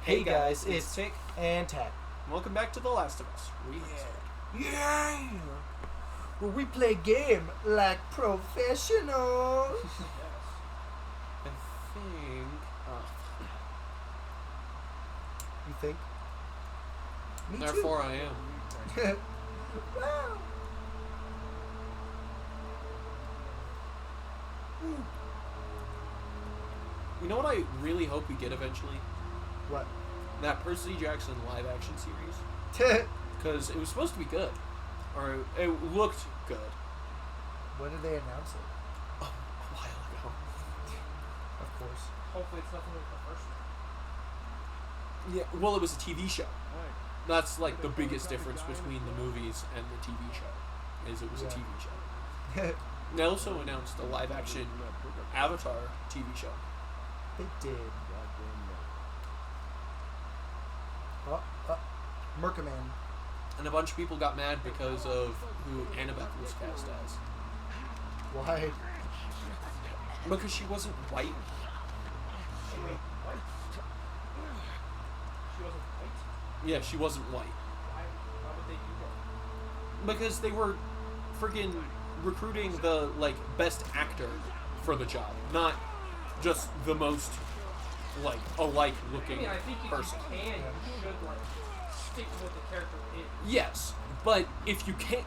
Hey guys, it's Tick. and Tat. Welcome back to The Last of Us. Yeah! Where we play game like professionals. I think. You think? Me Therefore, I am. too. Wow. You know what I really hope we get eventually? What? That Percy Jackson live action series. Because it was supposed to be good. Or it looked good. When did they announce it? Oh, a while ago. Of course. Hopefully it's nothing like the first one. Yeah, well, it was a TV show. That's like the biggest difference between the movies and the TV show. Is it was a Yeah. TV show. They also announced a live action Avatar TV show. They did. Mercaman. And a bunch of people got mad because of who Annabeth was cast as. Why? Because she wasn't white. Wait, what? She wasn't white? Yeah, she wasn't white. Why would they do that? Because they were freaking recruiting the, like, best actor for the job. Not just the most, like, alike I looking mean, I think if person. you can, you should, like, stick with the character is. Yes, but if you can't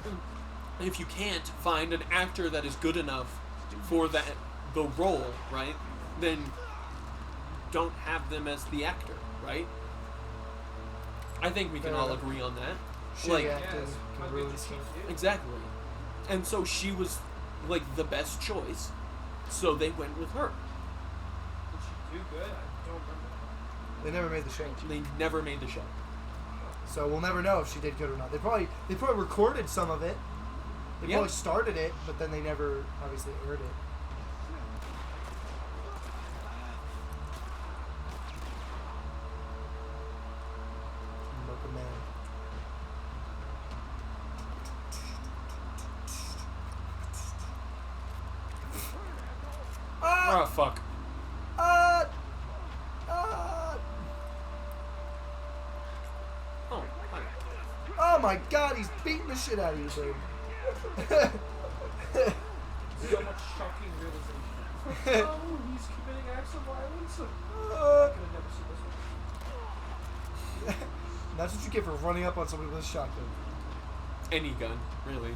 find an actor that is good enough for the role, right? Then don't have them as the actor, right? I think we can Fair all enough. agree on that. Shitty Like, acting Yes, can might be ruin what stuff. you do. exactly. And so she was like the best choice. So they went with her. Did she do good? I don't remember. They never made the show. They never made the show. So we'll never know if she did good or not. They probably recorded some of it. They Yeah. probably started it, but then they never obviously aired it. Mercaman. Oh fuck. Ah! Oh, hi. Oh my god, he's beating the shit out of you, dude. So much shocking realization. Oh, he's committing acts of violence. I Uh, could have never seen this one. That's what you get for running up on somebody with a shotgun. Any gun, really.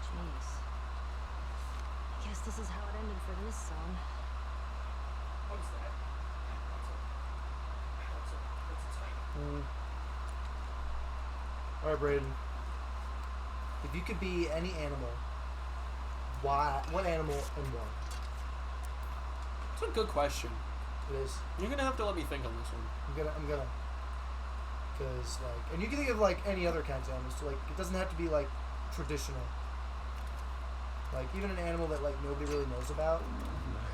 Jeez. I guess this is how it ended for this song. What is that? That's a title. Alright, Braden. If you could be any animal, what animal and why? It's a good question. It is. You're gonna have to let me think on this one. I'm gonna. Because, like, and you can think of, like, any other kinds of animals, too. Like, it doesn't have to be, like, traditional. Like, even an animal that, like, nobody really knows about,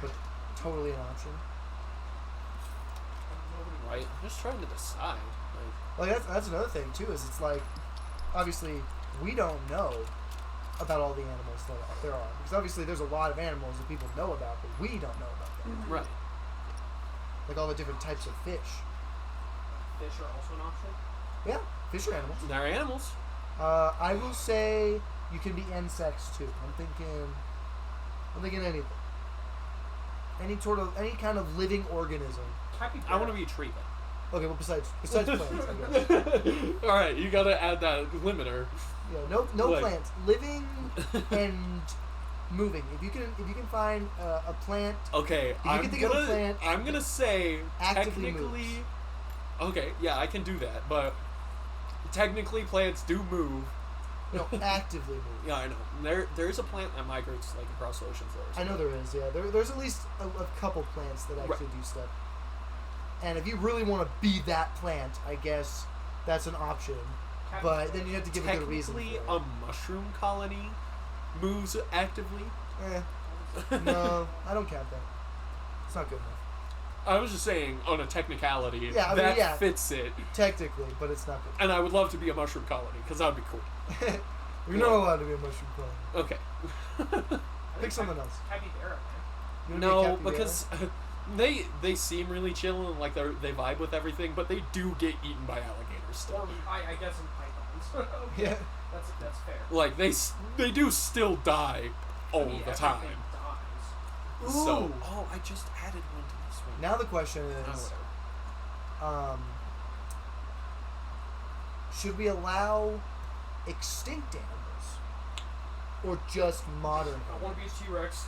but totally an option. Right? I'm just trying to decide. Like, Like, that's another thing, too, is it's like, obviously, we don't know about all the animals that there are. Because, obviously, there's a lot of animals that people know about, but we don't know about them. right. Like, all the different types of fish. Fish are also an option. Yeah, fish are animals. They're animals. I will say you can be insects, too. I'm thinking anything. Any kind of living organism. Capybara. I want to be a tree Okay, well, besides plants, I guess. then. Alright, you gotta add that limiter. Yeah, no Like- plants. Living and moving. If you can find a plant. Okay, you can think of a plant I'm gonna say actively technically. moves. Okay, yeah, I can do that, but technically plants do move. No, actively move. Yeah, I know. There's a plant that migrates like across the ocean floors. I know there is. Yeah, there's at least a couple plants that actually do stuff. And if you really want to be that plant, I guess that's an option. But then you have to give a good reason for Technically, it. a mushroom colony moves actively. No, I don't count that. It's not good enough. I was just saying, on a technicality, Yeah, I mean, that yeah. fits it. Technically, but it's not good. And I would love to be a mushroom colony, because that would be cool. You're not allowed to be a mushroom clone. Okay. Pick something else. Capybara, man. You wanna be a No, capybara? because they seem really chill and like they vibe with everything, but they do get eaten by alligators still. Or I guess in pythons. Okay. Yeah. That's fair. Like they do still die all I mean, the everything time. dies. So Ooh. I just added one to this one. Now the question Oh, is, whatever. should we allow extinct animals or just modern? I want to be a T-Rex.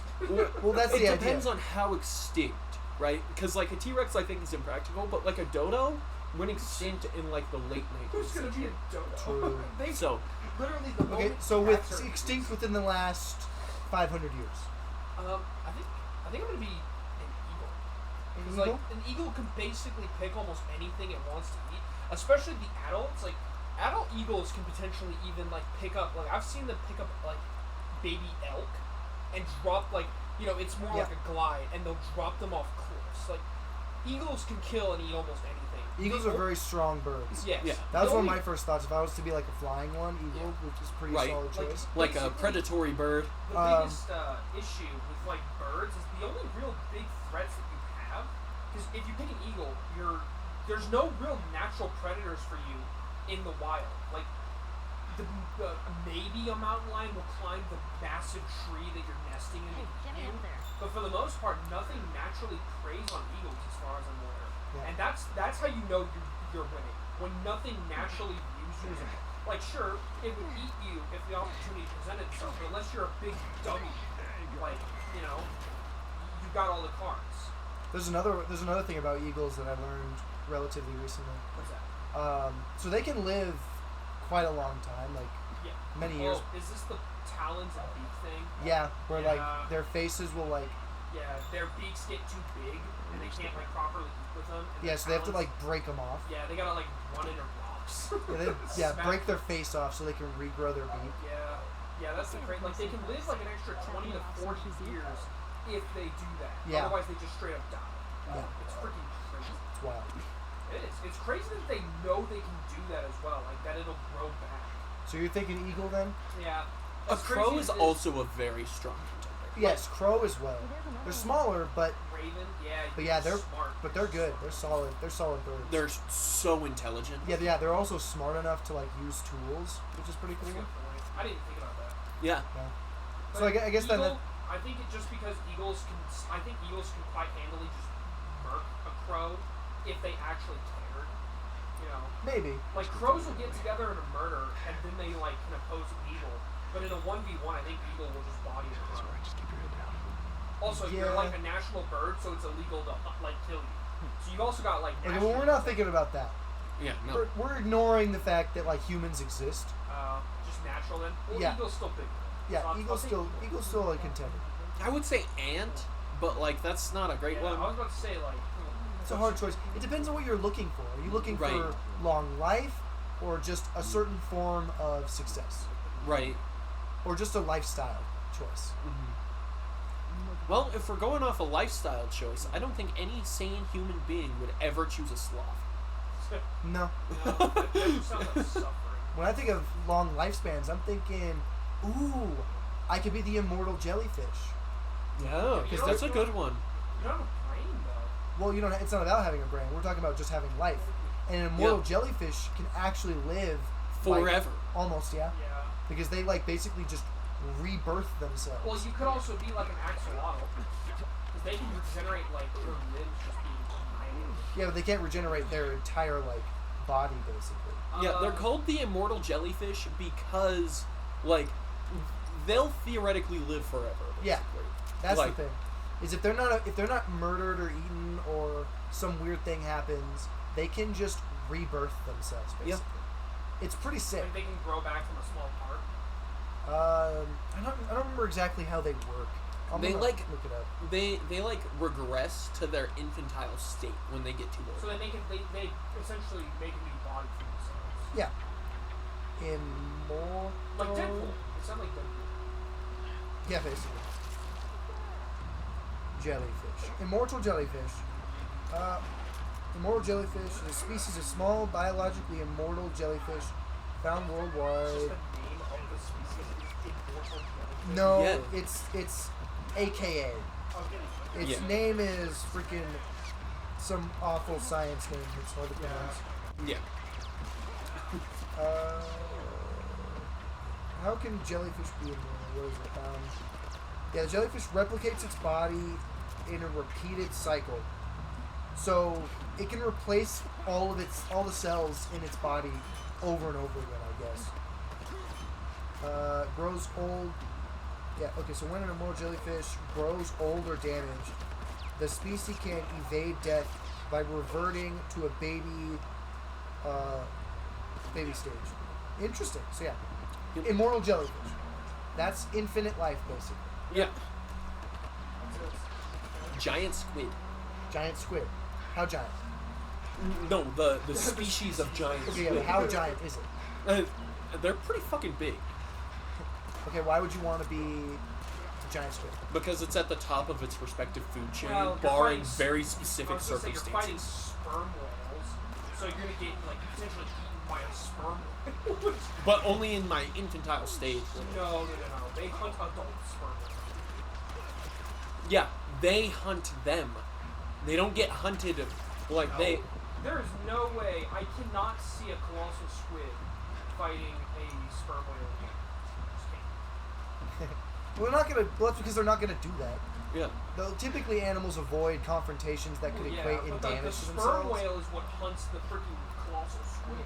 Well, that's It the depends idea. on how extinct, right? Because like a T-Rex, I think is impractical, but like a dodo went extinct in like the late 90s. Who's gonna be a dodo? True. They So literally the Okay, moment so with cats are extinct within the last 500 years. I think I'm gonna be an eagle. An Because eagle? like an eagle can basically pick almost anything it wants to eat, especially the adults. Like adult eagles can potentially even like pick up. Like I've seen them pick up like baby elk and drop like it's more Yeah. like a glide, and they'll drop them off cliffs. Like eagles can kill and eat almost anything. Eagles The are o- very strong birds. Yes. Yeah. That was The one of only- my first thoughts. If I was to be like a flying one, eagle, Yeah. which is a pretty Right. solid Like- choice. like a Basically- predatory bird. The Um, biggest issue with like birds is the only real big threats that you have. Because if you pick an eagle, there's no real natural predators for you in the wild. Like maybe a mountain lion will climb the massive tree that you're nesting in. Hey, get me and up there. But for the most part, nothing naturally preys on eagles, as far as I'm aware. Yeah. And that's how you know you're winning. When nothing naturally views you as a, like sure, it would eat you if the opportunity presented itself, but unless you're a big dummy, like, you've got all the cards. There's another thing about eagles that I learned relatively recently. What's that? So they can live quite a long time, like Yeah. many years. Oh, is this the talons and beak thing? Yeah, where Yeah. like their faces will like Yeah, their beaks get too big and they can't like properly eat with them. And yeah, their so they have to talons- like break them off. Yeah, they gotta like run into rocks. Yeah, Smack break their face off so they can regrow their beak. Yeah, that's the great. Like they can live like an extra 20 to 40 years if they do that. Yeah. Otherwise, they just straight up die. Yeah. It's freaking crazy. It's wild. It is. It's crazy that they know they can do that as well. Like that it'll grow back. So you're thinking eagle then? Yeah. A As crow crazy is as it also a very strong contender. Yes, crow as well. They're smaller, but Raven, yeah. But yeah, they're smart. they're good. They're solid. They're solid birds. They're so intelligent. yeah. They're also smart enough to like use tools, which is pretty That's a cool. good point. I didn't think about that. Yeah. So I guess then Eagle, I think it just because eagles can. I think eagles can quite handily just murk a crow if they actually cared. maybe. Like crows will get together in a murder, and then they like can oppose an eagle. But in a 1v1, I think eagle will just body the crow. Also, you're Yeah. like a national bird, so it's illegal to like kill you. So you've also got like. Okay, national well, we're not thinking about that. Yeah. No. We're ignoring the fact that like humans exist. Just natural then. Well, Yeah. eagle's still big. Yeah, So I'll take eagle's still a contender. I would say ant, but like that's not a great Yeah, I one. was about to say like. It's a hard choice. It depends on what you're looking for. Are you looking Right. for long life, or just a certain form of success, Right. or just a lifestyle choice? Well, if we're going off a lifestyle choice, I don't think any sane human being would ever choose a sloth. No. No, that just sounds like suffering. When I think of long lifespans, I'm thinking, ooh, I could be the immortal jellyfish. Yeah, You know, that's a you good one. You don't have a brain though. Well, you don't. It's not about having a brain. We're talking about just having life. And an immortal jellyfish can actually live like, Forever. almost, yeah, Yeah. because they like basically just rebirth themselves. Well, you could also be like an axolotl, because they can regenerate like their limbs just being annihilated. Yeah, but they can't regenerate their entire like body basically. Yeah, they're called the immortal jellyfish because, like, they'll theoretically live forever. Basically. Yeah. That's Like- the thing. Is if they're not murdered or eaten or some weird thing happens, they can just rebirth themselves Yeah. basically. It's pretty sick. Like they can grow back from a small part. I don't remember exactly how they work. I'm They gonna like- look it up. They like regress to their infantile state when they get too So old. they make it. They essentially make a new body for themselves. Yeah. Immortal. Like Deadpool. It sounds like Deadpool. Yeah, basically. Jellyfish. Immortal jellyfish. Immortal jellyfish is a species of small, biologically immortal jellyfish found It's just worldwide. the name of the species. No, Yeah. it's AKA. Okay. Its Yeah. name is freaking some awful science name that's hard to Yeah. pronounce. Yeah. How can jellyfish be immortal? What is it? Yeah, the jellyfish replicates its body in a repeated cycle. So it can replace all the cells in its body over and over again, I guess. Grows old. Yeah, okay, so when an immortal jellyfish grows old or damaged, the species can evade death by reverting to a baby stage. Interesting. So yeah. Yep. Immortal jellyfish. That's infinite life, basically. Yeah. That's it. Giant squid. Giant squid. How giant? No, the species of giant Okay, squid. yeah, but how giant is it? They're pretty fucking big Okay, why would you want to be a giant squid? because it's at the top of its respective food chain, Well, you're barring fighting very I specific was gonna say you're fighting circumstances. sperm whales, so you're gonna get like potentially eaten by a sperm whale. But only in my infantile stage. No. They hunt adult sperm whales. Yeah, they hunt them. They don't get hunted like No. they. There is no way I cannot see a colossal squid fighting a sperm whale. Just can't. Well, they're not gonna. Well, that's because they're not gonna do that. Yeah. Though typically animals avoid confrontations that could Well, equate in but the damage to sperm themselves. whale is what hunts the freaking colossal squid.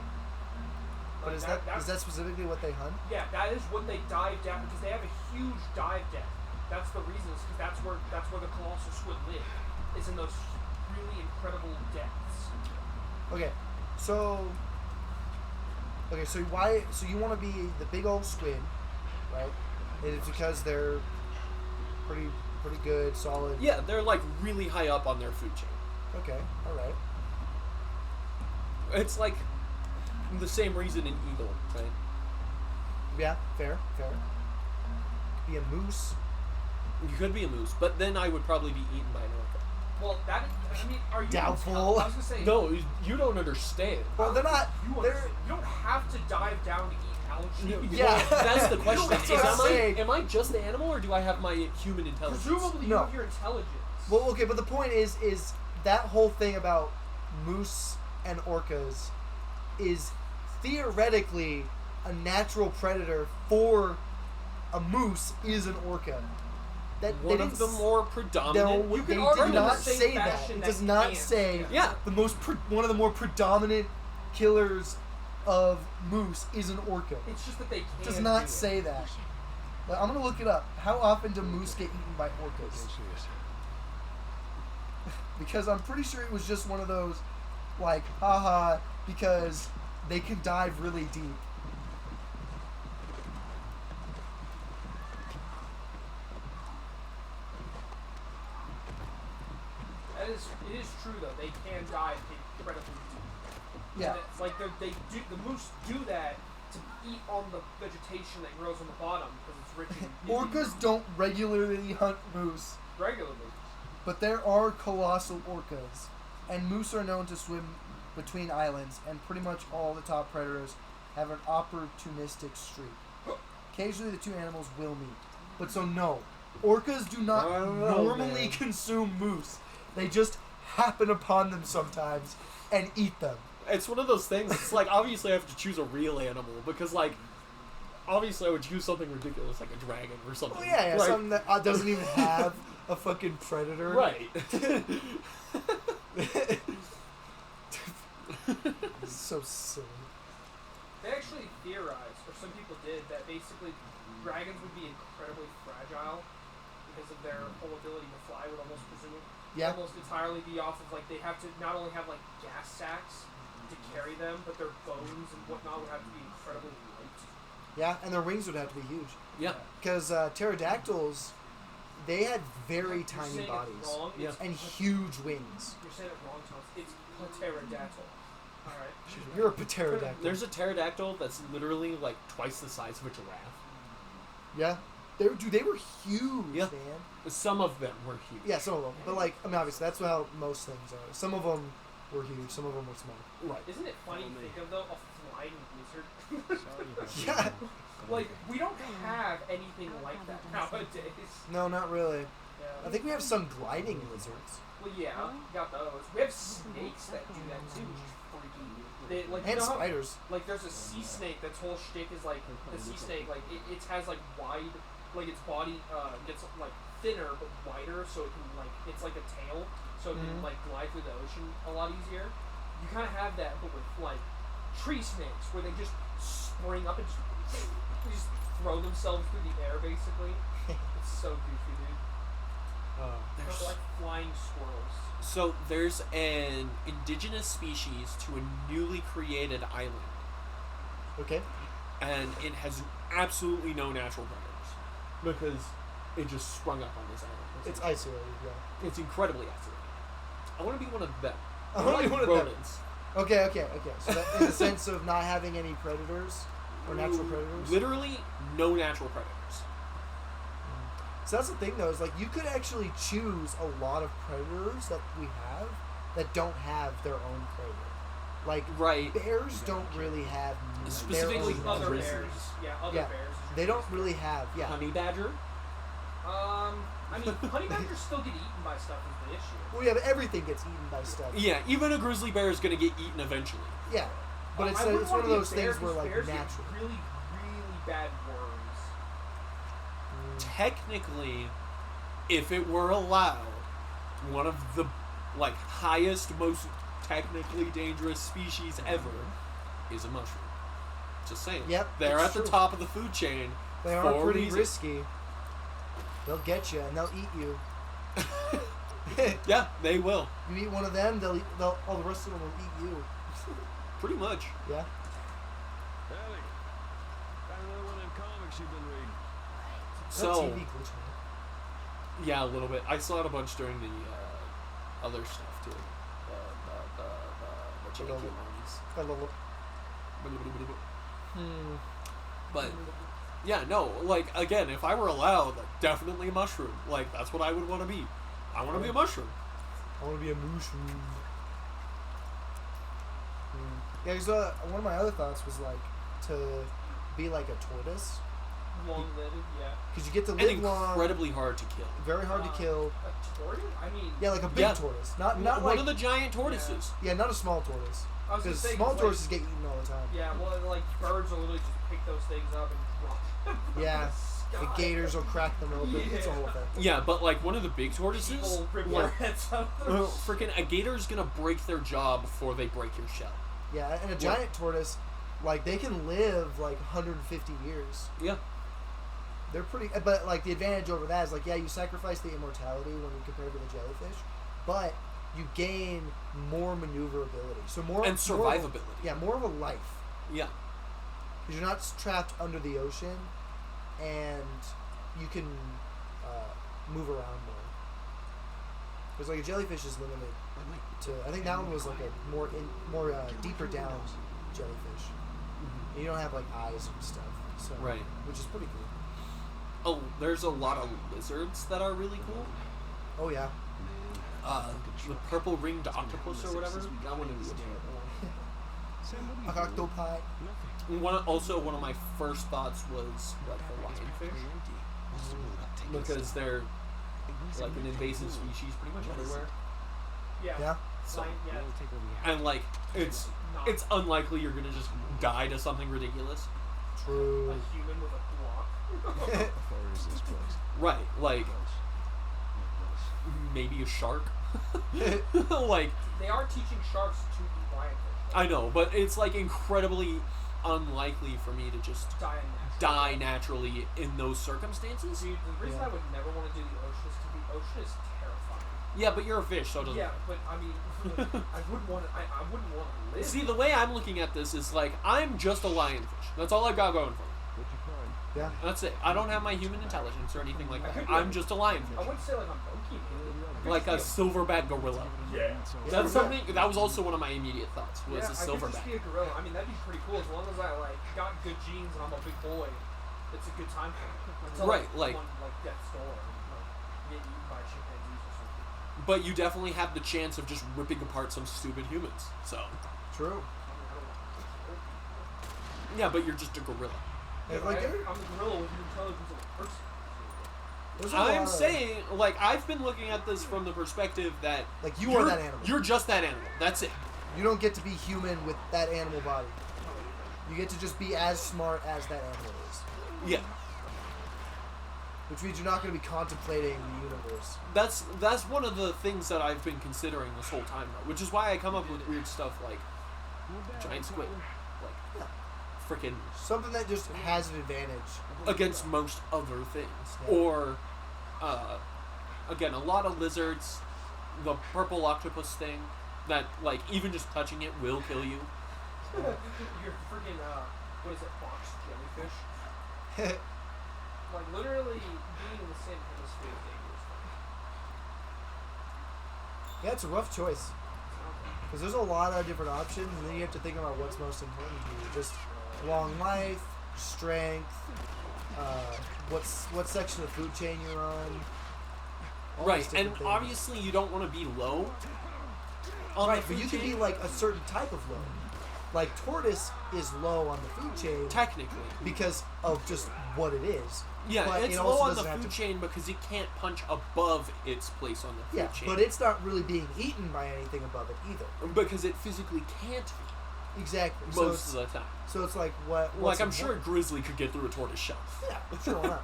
But Like, is that specifically what they hunt? Yeah, that is what they dive down because they have a huge dive depth. That's the reason, is because that's where the colossal squid live, is in those really incredible depths. Okay, so why? So you want to be the big old squid, right? And it's because they're pretty good, solid. Yeah, they're like really high up on their food chain. Okay, all right. It's like the same reason an eagle, right? Yeah, fair. Be a moose. You could be a moose, but then I would probably be eaten by an orca. Well, are you Doubtful. I was gonna say No, you don't understand. Well, they're not. You, They're understand. You don't have to dive down to eat algae. Yeah. That's the question. That's Is what I'm saying. am I just an animal or do I have my human intelligence? Presumably No. you have your intelligence. well, okay, but the point is that whole thing about moose and orcas is theoretically a natural predator for a moose is an orca. That One they of the didn't more predominant. No, You they can argue did in not the same say that. fashion It that does you not can't. say Yeah. one of the more predominant killers of moose is an orca. It's just that they It can't does do not it. say that. Like, I'm gonna look it up. How often do moose get eaten by orcas? Because I'm pretty sure it was just one of those, like, haha, because they can dive really deep. It is true though. They can dive incredibly deep. Yeah. And it's like the moose do that to eat on the vegetation that grows on the bottom because it's rich in Orcas don't regularly hunt moose, regularly. but there are colossal orcas, and moose are known to swim between islands, and pretty much all the top predators have an opportunistic streak. Occasionally, the two animals will meet, but so no, orcas do not I don't know, normally man. consume moose. They just happen upon them sometimes and eat them. It's one of those things. It's like obviously I have to choose a real animal because like obviously I would choose something ridiculous like a dragon or something. Oh yeah, Like, something that doesn't even have a fucking predator. right. It's so silly. They actually theorized, or some people did, that basically dragons would be incredibly fragile because of their whole ability to fly, would almost presume. Yeah. Almost entirely be off of like they have to not only have like gas sacks to carry them, but their bones and whatnot would have to be incredibly light. Yeah, and their wings would have to be huge. Yeah. Because pterodactyls, they had very You're tiny saying it bodies wrong. Yeah. It's and huge wings. You're saying it wrong, Thomas. It's pterodactyl. All right. You're a pterodactyl. There's a pterodactyl that's literally like twice the size of a giraffe. Yeah. They were huge, Yeah. man. Some of them were huge. Yeah, some of them. But, like, I mean, obviously, that's how most things are. Some of them were huge, some of them were small. Right. Isn't it funny to think of though a gliding lizard. Yeah. Like, we don't have anything like that nowadays. No, not really. Yeah. I think we have some gliding lizards. Well, yeah, we got those. We have snakes that do that too, which is freaky. They, like, you And know how, spiders. like, there's a sea snake that's whole shtick is like the sea snake, like it has like wide, like its body gets like thinner but wider, so it can like it's like a tail, so it can Mhm. like glide through the ocean a lot easier. You kind of have that, but with like tree snakes, where they just spring up and just throw themselves through the air, basically. It's so goofy, dude. There's- They're like flying squirrels. So there's an indigenous species to a newly created island, Okay. and it has absolutely no natural predators because it just sprung up on this island. It's isolated, yeah. It's incredibly isolated. I want to be one of them. I wanna be like one of them. rodents. Okay. So that, in the sense of not having any predators or natural predators. Literally no natural predators. So that's the thing, though, is like you could actually choose a lot of predators that we have that don't have their own predator. Like Right. bears don't really have Specifically their own Other grizzlies. bears. Yeah, other Yeah. bears. They don't really have. Yeah. Honey badger. I mean, honey badgers still get eaten by stuff is the issue. Well, yeah, but everything gets eaten by stuff. Yeah, even a grizzly bear is gonna get eaten eventually. Yeah. But I wouldn't it's one wanna of be a those bear things where 'cause like bears get natural. really, really bad worms. Technically, if it were allowed, one of the like highest, most technically dangerous species ever is a mushroom. Just saying. Yep, They're it's at the true. top of the food chain. They are for a pretty reason. risky. They'll get you and they'll eat you. Yeah, they will. You eat one of them, they'll all the rest of them will eat you. Pretty much. Yeah. Ellie, got another one of them comics you've been reading. That So, TV glitching. yeah, a little bit. I saw it a bunch during the other stuff too. The chicken Little- ones. That little- Hmm. But yeah, no, like again, if I were allowed, definitely a mushroom. Like that's what I would want to be. I want to be a mushroom. I want to be a mushroom. Yeah, because one of my other thoughts was like to be like a tortoise, Long-lived, yeah. because you get to And live long, incredibly hard to kill. very hard to kill. A tortoise? I mean, Yeah, like a big Yeah. tortoise, not One like of the giant tortoises. yeah, not a small tortoise. I was gonna Because say, small 'cause, like, tortoises get eaten all the time. Yeah, well, like birds will literally just pick those things up and drop them. from Yeah, the the sky. gators will crack them open. It's a whole thing. Yeah, but like one of the big tortoises, People rip Yeah. their heads out. freaking a gator's gonna break their jaw before they break your shell. Yeah, and a giant tortoise, like they can live like 150 years. Yeah. They're pretty, but like the advantage over that is like, yeah, you sacrifice the immortality when you compare to the jellyfish, but you gain more maneuverability. So more And more of a- survivability. yeah, more of a life Yeah. because you're not trapped under the ocean, and you can move around more. Because like a jellyfish is limited to, I think that one was like a more deeper down jellyfish. And you don't have like eyes and stuff, so Right. which is pretty cool. Oh, there's a lot of lizards that are really cool. Oh yeah. The purple ringed octopus or whatever. That one is Octopi. one of my first thoughts was like the lionfish, because they're like an invasive species pretty much everywhere. Yeah. Yeah. So, Like, yeah. and like it's unlikely you're gonna just die to something ridiculous. True. A human with a block. Right, like maybe a shark. Like They are teaching sharks to eat lionfish. I know, but it's like incredibly unlikely for me to just Die in that. die naturally in those circumstances. Dude, the reason Yeah. I would never want to do the ocean is because the ocean is terrifying. Yeah, but you're a fish, so it doesn't Yeah, matter. but I mean, I wouldn't want to. I wouldn't want to live. See, the way I'm looking at this is like I'm just a lionfish. That's all I've got going for me. Yeah. That's it. I don't have my human intelligence or anything like I that. could be I'm a- just a I lionfish, wouldn't say like I'm Loki. like a silverback gorilla. Yeah. That's something. That was also one of my immediate thoughts. Was Yeah, a I could just silverback. be a gorilla. I mean, that'd be pretty cool as long as I like got good genes and I'm a big boy. It's a good time for me. Until, Right, like- one, like death's door, like get eaten by chimpanzees or something. But you definitely have the chance of just ripping apart some stupid humans. So True. I mean, I don't want to. Yeah, but you're just a gorilla. And, like, I'm the gorilla with the intelligence of a person. there's a lot I'm of- saying, like, I've been looking at this from the perspective that like you are that animal. You're just that animal. That's it. You don't get to be human with that animal body. You get to just be as smart as that animal is. Yeah. Which means you're not going to be contemplating the universe. That's one of the things that I've been considering this whole time, though, which is why I come up with weird stuff like giant squid, like freaking Something that just has an advantage. against most other things, Yeah. or again, a lot of lizards, the purple octopus thing, that like even just touching it will kill you. You're freaking, what is it, box jellyfish? Like, literally being in the same hemisphere is dangerous. Yeah, it's a rough choice. Because there's a lot of different options, and then you have to think about what's most important to you. Just long life, strength, what section of the food chain you're on. all Right, these and different things. obviously you don't want to be low. On Right, the but food you can be chain, like a certain type of low. Like tortoise is low on the food chain technically. because of just what it is. Yeah, but it's it low also on the doesn't have food to- chain because it can't punch above its place on the food Yeah, chain. but it's not really being eaten by anything above it either. because it physically can't Exactly. most of the time. So it's like what? Like what's I'm sure a important? grizzly could get through a tortoise shell, Yeah, sure, why not?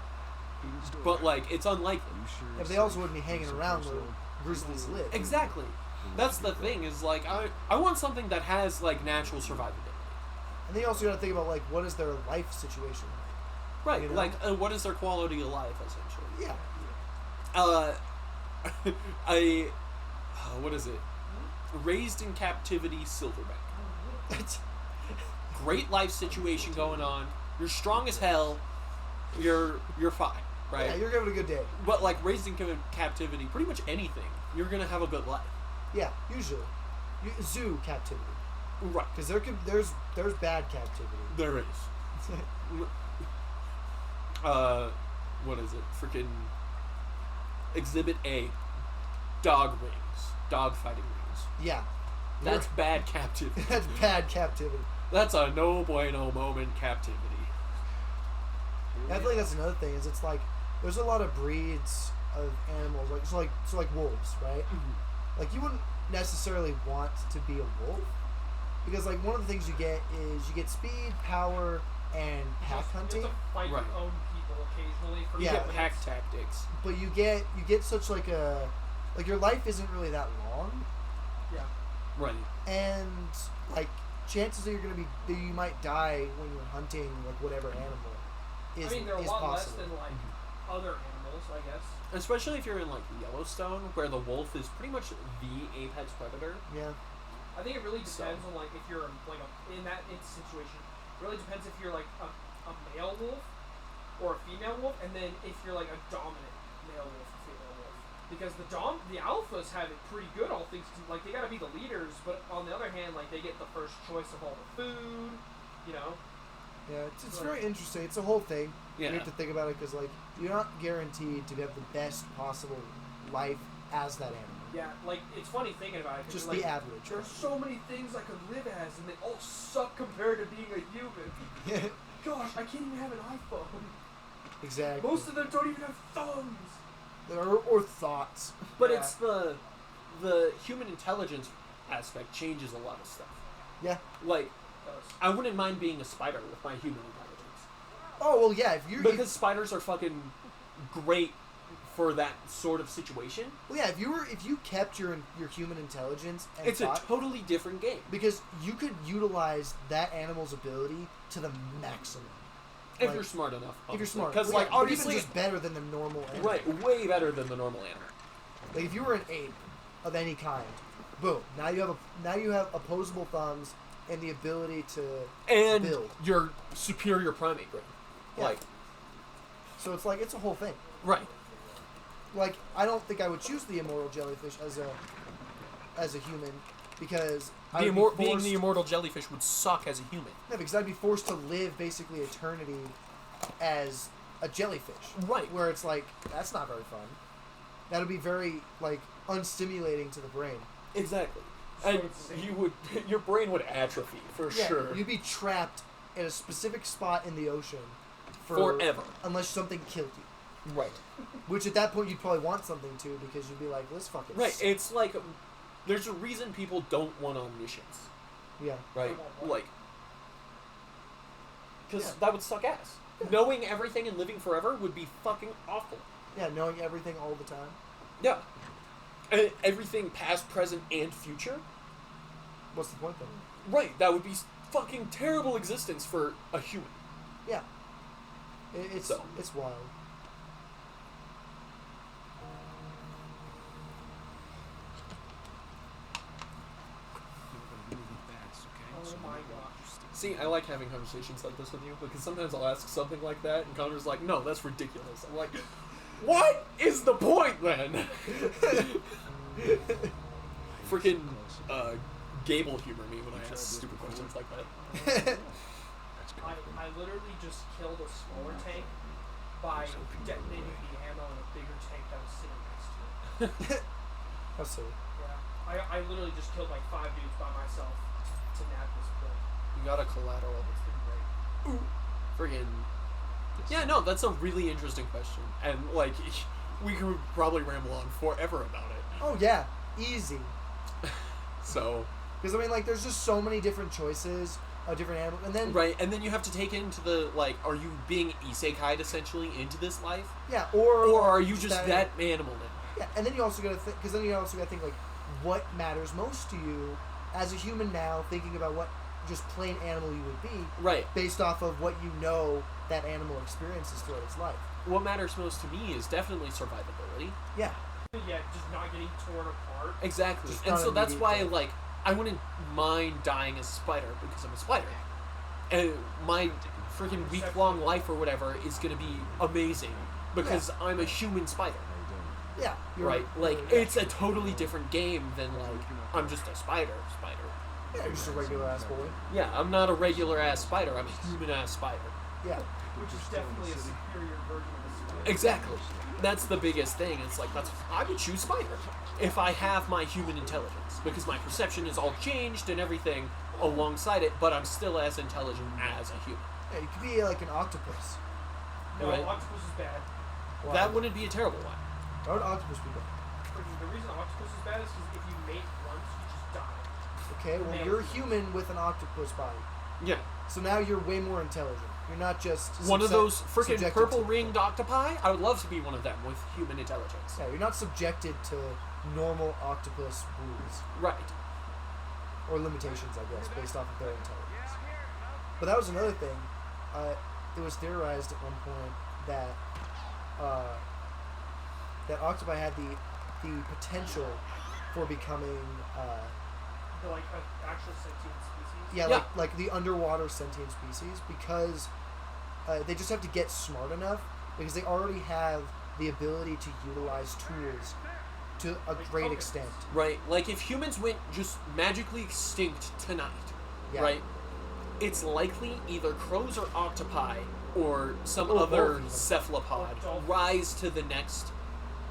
but like it's unlikely. Yeah, but they also wouldn't be hanging around where grizzlies live. Exactly. That's the thing is like I want something that has like natural survivability. And then you also got to think about like what is their life situation like? Right. You know? Like what is their quality of life essentially? Yeah. What is it? Raised in captivity silverback. Great life situation going on. You're strong as hell. You're fine, right? Yeah, you're having a good day. But like raised in captivity, pretty much anything, you're gonna have a good life. Yeah, usually. Zoo captivity, Right. because there's bad captivity. There is. What is it? Freaking Exhibit A. Dog rings. Dog fighting rings. Yeah, That's bad captivity. that's bad captivity. That's a no bueno moment captivity. And I feel like that's another thing is it's like there's a lot of breeds of animals so like wolves, right? Like you wouldn't necessarily want to be a wolf because like one of the things you get is you get speed, power, and pack hunting. You have to fight Right. your own people occasionally for You Yeah. get pack tactics. But you get such like a like your life isn't really that long, Yeah. Right. and like chances that you might die when you're hunting like whatever animal is I mean, they're a is lot possible. less than, like, other animals, I guess. Especially if you're in like Yellowstone, where the wolf is pretty much the apex predator. Yeah. I think it really So- depends on, like, if you're, like, in that situation. It really depends if you're, like, a male wolf or a female wolf, and then if you're, like, a dominant male wolf or female wolf. Because the alphas have it pretty good, all things like, they gotta be the leaders, but on the other hand, like, they get the first choice of all the food, you know? Yeah, it's very interesting. It's a whole thing. Yeah. You have to think about it because like you're not guaranteed to have the best possible life as that animal. Yeah, like, it's funny thinking about it. 'cause, Just like, the average. there's so many things I could live as, and they all suck compared to being a human. Yeah. Gosh, I can't even have an iPhone. Exactly. Most of them don't even have thumbs. or thoughts. But Yeah. it's the human intelligence aspect changes a lot of stuff. Yeah. Like, I wouldn't mind being a spider with my human intelligence. Oh well, yeah. If you're Because spiders are fucking great for that sort of situation. if you kept your human intelligence and It's a thought, totally different game. because you could utilize that animal's ability to the maximum. If Like, you're smart enough. If you're smart, Because, Well, like, yeah, but obviously. even just better than the normal animal. Right, way better than the normal animal. Like if you were an ape of any kind, boom. Now you have opposable thumbs and the ability to And build. your superior primate brain. Yeah. Like, So it's like it's a whole thing. right. Like I don't think I would choose the immortal jellyfish as a human because I would be Being forced, the immortal jellyfish would suck as a human. No, because I'd be forced to live basically eternity as a jellyfish. Right. Where it's like that's not very fun. That'd be very like unstimulating to the brain. Exactly. So And it's- your brain would atrophy for Yeah, sure. You'd be trapped in a specific spot in the ocean Forever. unless something killed you. Right. Which at that point you'd probably want something to, because you'd be like, let's fucking Right. suck. It's like there's a reason people don't want omniscience. Yeah. Right. Like. Because Yeah. that would suck ass. Knowing everything and living forever would be fucking awful. Yeah, knowing everything all the time. Yeah. And everything past, present, and future. What's the point then? Right. That would be fucking terrible existence for a human. Yeah. It's So. it's wild. Oh my gosh. See, I like having conversations like this with you because sometimes I'll ask something like that and Connor's like, no, that's ridiculous. I'm like, what is the point then? Freaking Gable humor me when I ask stupid questions like that. I literally just killed a smaller tank by detonating the ammo in a bigger tank that was sitting next to it. That's silly. Yeah. I literally just killed like 5 dudes by myself to nab this build. You got a collateral. It's been great. Friggin' yeah, no, that's a really interesting question, and like we could probably ramble on forever about it. Oh yeah, easy. So Because I mean, like, there's just so many different choices of different animals, and then right, and then you have to take into the like, are you being isekai'd essentially into this life, yeah, or are you just that animal now? Yeah, and then you also gotta think, because then you also gotta think like, what matters most to you as a human now, thinking about what just plain animal you would be, Right. based off of what you know that animal experiences throughout its life. What matters most to me is definitely survivability. Yeah, Yeah, just not getting torn apart. Exactly. Just And not so that's immediate why, death. like, I wouldn't mind dying as a spider because I'm a spider. And my freaking week-long life or whatever is going to be amazing because I'm a human spider. yeah, Right? Like, yeah. it's a totally different game than, like, I'm just a spider. Yeah, you're just a regular ass boy. Yeah, I'm not a regular-ass spider. I'm a human-ass spider. Yeah, Which is definitely a superior version of a spider. Exactly. That's the biggest thing. It's like, I would choose spider if I have my human intelligence because my perception is all changed and everything alongside it, but I'm still as intelligent as a human. yeah, you could be like an octopus. No, Right. octopus is bad. Wow. That wouldn't be a terrible one. Why would octopus be bad? The reason octopus is bad is because if you mate once, you just die. Okay, well, Male. you're human with an octopus body. Yeah. So now you're way more intelligent. You're not just One of those freaking subjected purple to- ringed octopi? I would love to be one of them with human intelligence. Yeah, you're not subjected to normal octopus rules Right. or limitations, I guess, based off of their intelligence. But that was another thing. It was theorized at one point that that octopi had the potential for becoming They're like an actual sentient species. yeah, like the underwater sentient species, because they just have to get smart enough, because they already have the ability to utilize tools to a great tokens. extent. Right. Like if humans went just magically extinct tonight, Yeah. right? It's likely either crows or octopi or some Or other dolphins. cephalopod Or dolphins. rise to the next.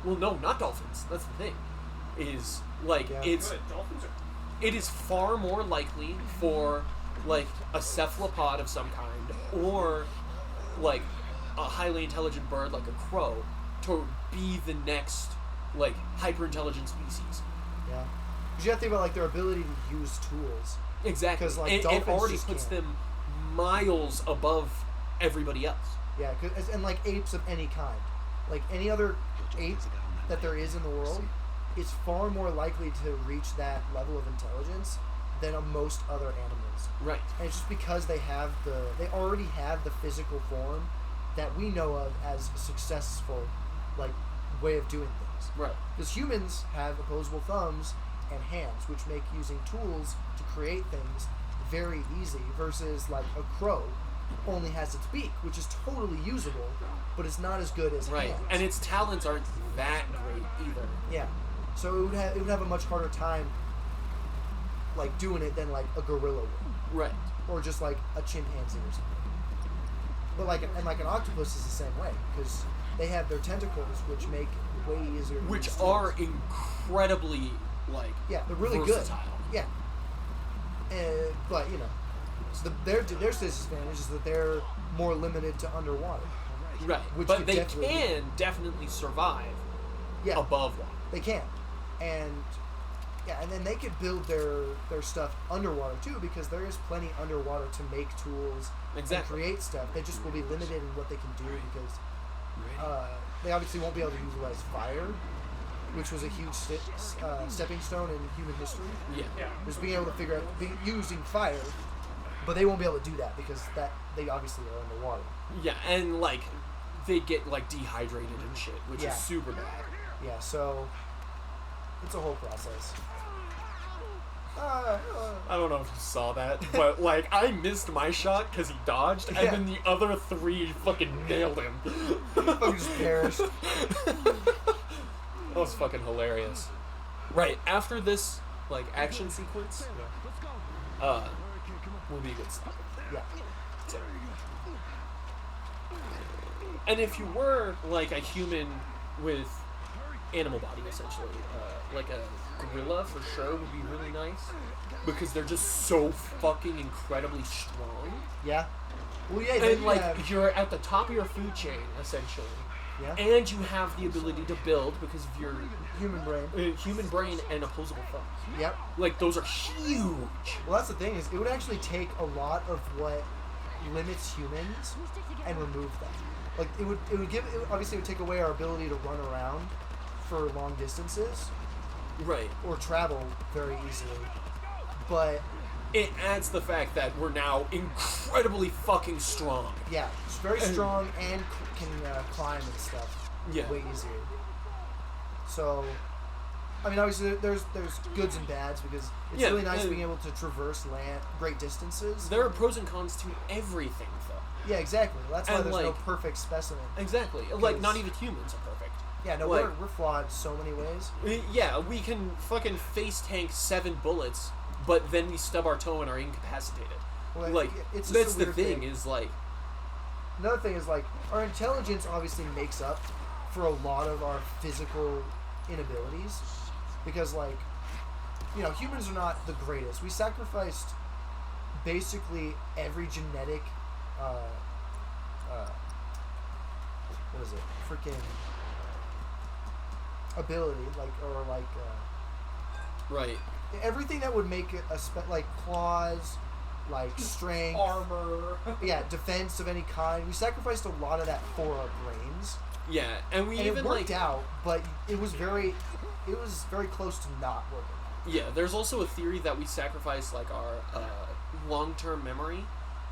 Well, no, not dolphins. That's the thing. Is like Yeah. it's Good. Dolphins are it is far more likely for like a cephalopod of some kind or like a highly intelligent bird like a crow to be the next like hyper intelligent species. Yeah, because you have to think about like their ability to use tools. Exactly. 'Cause, like, it dolphins already just puts can't. them miles above everybody else. Yeah, and like apes of any kind, like any other ape that there is in the world, is far more likely to reach that level of intelligence than most other animals. Right. And it's just because they already have the physical form that we know of as a successful, like, way of doing things. Right. Because humans have opposable thumbs and hands, which make using tools to create things very easy, versus like a crow only has its beak, which is totally usable, but it's not as good as Right. hands. And its talents aren't that great either. Yeah, so it would have a much harder time, like, doing it than like a gorilla would, Right. or just like a chimpanzee or something. But like an octopus is the same way, because they have their tentacles, which make it way easier. To Which use are tools. incredibly like yeah, they're really versatile. good. Yeah, but you know, So their disadvantage is that they're more limited to underwater. Right. Which But could they definitely- can definitely survive Yeah, above water. they can, and and then they could build their stuff underwater too, because there is plenty underwater to make tools and Exactly. create stuff. They just will be limited in what they can do because they obviously won't be able to utilize fire, which was a huge stepping stone in human history. Yeah. Yeah. Just being able to figure out using fire, but they won't be able to do that because they obviously are underwater. Yeah, and like they get like dehydrated and shit, which Yeah. is super bad. Yeah, so it's a whole process. I don't know if you saw that, but like I missed my shot because he dodged, Yeah. and then the other three fucking nailed him. Fucking just perished. That was fucking hilarious. Right after this, like action sequence, Let's go. uh, Okay, come on. will be a good stop. Yeah. So- And if you were like a human with animal body, essentially, like a gorilla for sure would be really nice because they're just so fucking incredibly strong. Yeah. Well, yeah. Then And you like have, you're at the top of your food chain essentially, yeah. and you have the ability to build because of your Human brain. human brain and opposable thumbs. Yep. Like those are huge. Well, that's the thing is, it would actually take a lot of what limits humans and remove them. Like it would obviously it would take away our ability to run around for long distances Right. or travel very easily. But It adds the fact that we're now incredibly fucking strong. yeah, it's very strong and can climb and stuff Yeah. way easier. So, I mean, obviously there's goods and bads because it's Yeah, really nice and- being able to traverse land great distances. There are pros and cons to everything, though. Yeah, exactly. That's why And, there's no like- perfect specimen. Exactly. Like, not Because- even humans are perfect. Yeah, no, like- we're flawed so many ways. Yeah, we can fucking face tank 7 bullets, but then we stub our toe and are incapacitated. Well, Like, it's just that's a the weird thing, is like, Another thing is like our intelligence obviously makes up for a lot of our physical inabilities, because like, you know, humans are not the greatest. We sacrificed basically every genetic, what is it? Freaking ability, right. everything that would make like claws, like strength, Armor. yeah, defense of any kind. We sacrificed a lot of that for our brains, Yeah, and we and even, it worked like, out. But it was very close to not working. yeah, there's also a theory that we sacrifice, like, our long-term memory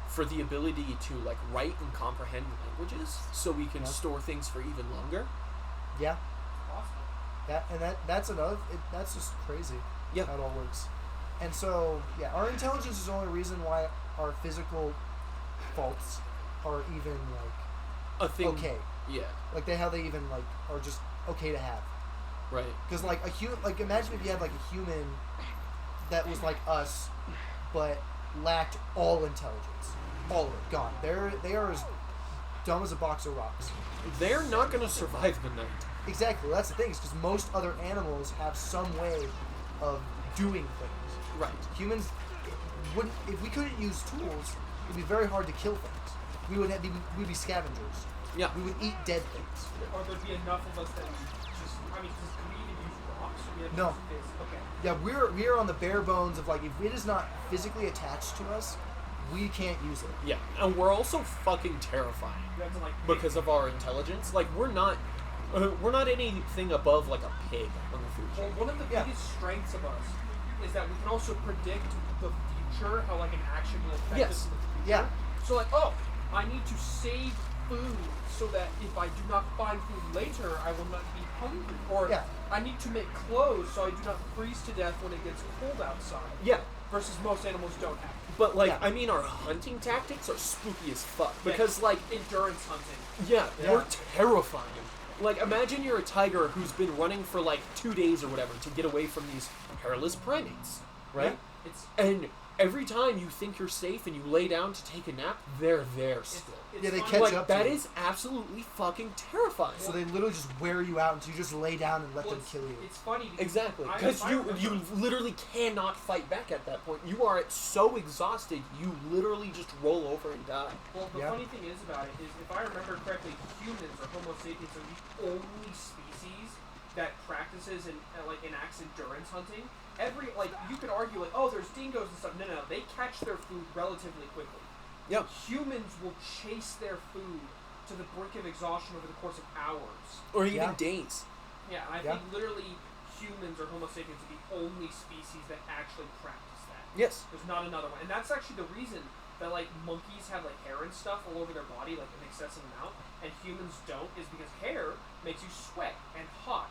for the ability to, like, write and comprehend languages, so we can Yeah. store things for even longer. Yeah, Awesome. that's another. That's just crazy. Yeah. How it all works. And so yeah, our intelligence is the only reason why our physical faults are even like A thing. okay. Yeah, Like how they even like are just okay to have. right. Because like a human, like imagine if you had like a human that was like us, but lacked all intelligence, all of it gone. They are as dumb as a box of rocks. They're not gonna survive the night. Exactly. That's the thing, is because most other animals have some way of doing things. Right. Humans wouldn't. If we couldn't use tools, it'd be very hard to kill things. We'd be scavengers. Yeah. We would eat dead things. Or there'd be enough of us that we just, I mean, can we even use rocks? We have No. to use this. Okay. Yeah, we are on the bare bones of like, if it is not physically attached to us, we can't use it. Yeah, and we're also fucking terrifying You have to like because of our intelligence. Like, we're not anything above like a pig on the food Well, chain. one of the Yeah. biggest strengths of us is that we can also predict the future, how like an action will affect Yes. us in the future. Yeah. So like, oh, I need to save food so that if I do not find food later, I will not be hungry. Or Yeah. I need to make clothes so I do not freeze to death when it gets cold outside. Yeah, Versus most animals don't have. but like, Yeah. I mean, our hunting tactics are spooky as fuck Yeah. because, like, Endurance hunting. yeah, Yeah. we're terrifying. Like, imagine you're a tiger who's been running for like 2 days or whatever to get away from these hairless primates, right? It's And every time you think you're safe and you lay down to take a nap, they're there still. Yeah, they funny. catch Like, up to that you. is absolutely fucking terrifying. So they literally just wear you out until you just lay down and let Well, them kill you. It's funny because Exactly, I because remember- you literally cannot fight back at that point. You are so exhausted, you literally just roll over and die. Well, the Yeah. funny thing is about it is, if I remember correctly, humans or Homo sapiens are the only species that practices and enacts endurance hunting. You could argue oh, there's dingoes and stuff. No, they catch their food relatively quickly. Yeah. Humans will chase their food to the brink of exhaustion over the course of hours. Or even Yeah. days. Yeah, and I Yeah. think literally humans or Homo sapiens are the only species that actually practice that. Yes. There's not another one, and that's actually the reason that monkeys have hair and stuff all over their body, an excessive amount, and humans don't, is because hair makes you sweat and hot.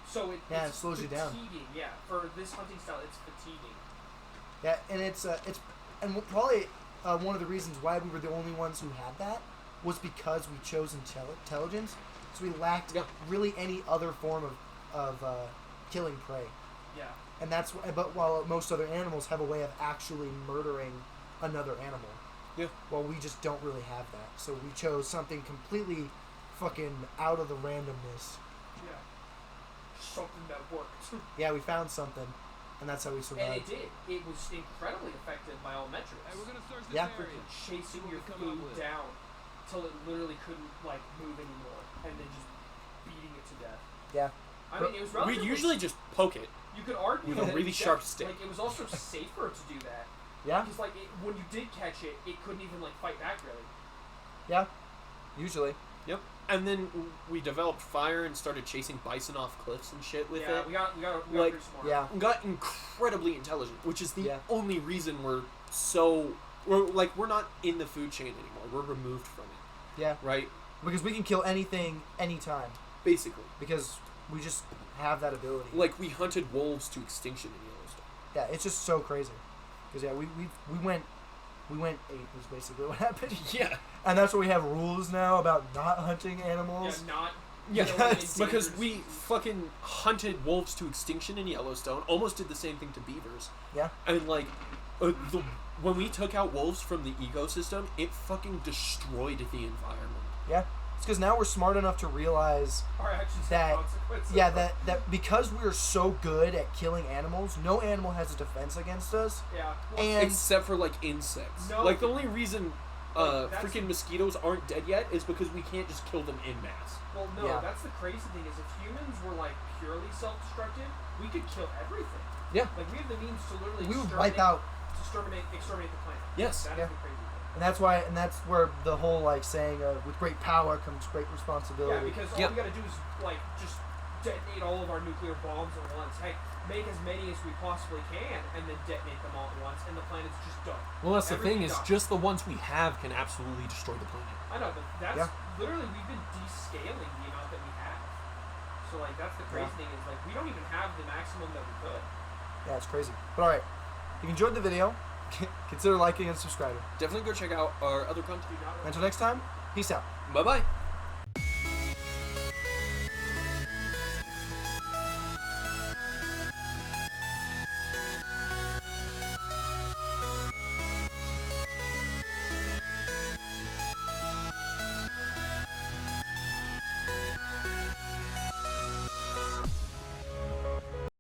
So it slows you down. fatiguing. Yeah, for this hunting style, it's fatiguing. Yeah, and it's probably one of the reasons why we were the only ones who had that was because we chose intelligence, so we lacked Yeah. really any other form of killing prey. Yeah. And but while most other animals have a way of actually murdering another animal, Yeah. well, we just don't really have that. So we chose something completely fucking out of the randomness. Yeah. Something that worked. Yeah, we found something, and that's how we And survived. it did. It was incredibly effective by all metrics. Hey, we're gonna search this Yeah. area. Freaking chasing See what your we come up food with. down till it literally couldn't move anymore, and then just beating it to death. Yeah. I mean, it was relatively. We usually just poke it. You could argue with a that really that, sharp stick. It was also safer to do that Yeah. because when you did catch it, it couldn't even fight back really. Yeah. Usually. Yep. And then we developed fire and started chasing bison off cliffs and shit with Yeah, it. we got Like, pretty smart. Yeah. We got incredibly intelligent, which is the Yeah. only reason we're not in the food chain anymore. We're removed from it, Yeah. right? Because we can kill anything, anytime. Basically. Because we just have that ability. Like, we hunted wolves to extinction in Yellowstone. Yeah, it's just so crazy. Because we went ape was basically what happened. Yeah. And that's why we have rules now about not hunting animals. Yeah, not. Yeah, killing that's because endangered we species. fucking hunted wolves to extinction in Yellowstone, almost did the same thing to beavers. Yeah. And when we took out wolves from the ecosystem, it fucking destroyed the environment. Yeah. It's because now we're smart enough to realize Our actions that- have consequences. yeah, that because we are so good at killing animals, no animal has a defense against us. Yeah. Well, And Except for insects. No. The only reason That's- freaking mosquitoes aren't dead yet is because we can't just kill them in mass. well, no, Yeah. that's the crazy thing is if humans were purely self-destructive, we could kill everything. Yeah. We have the means to literally we would wipe out. exterminate the planet. Yes. That is Yeah. the crazy thing. And that's where the whole saying with great power comes great responsibility. Yeah, because all Yep. we gotta do is just detonate all of our nuclear bombs at once. Hey, make as many as we possibly can, and then detonate them all at once, and the planet's just done. Well, that's Everything done. just the ones we have can absolutely destroy the planet. I know, but that's Yeah. literally we've been descaling the amount that we have. So that's the crazy Yeah. thing is we don't even have the maximum that we could. Yeah, it's crazy. But alright, if you enjoyed the video, consider liking and subscribing. Definitely go check out our other content. Do not Until next time, peace out. Bye-bye.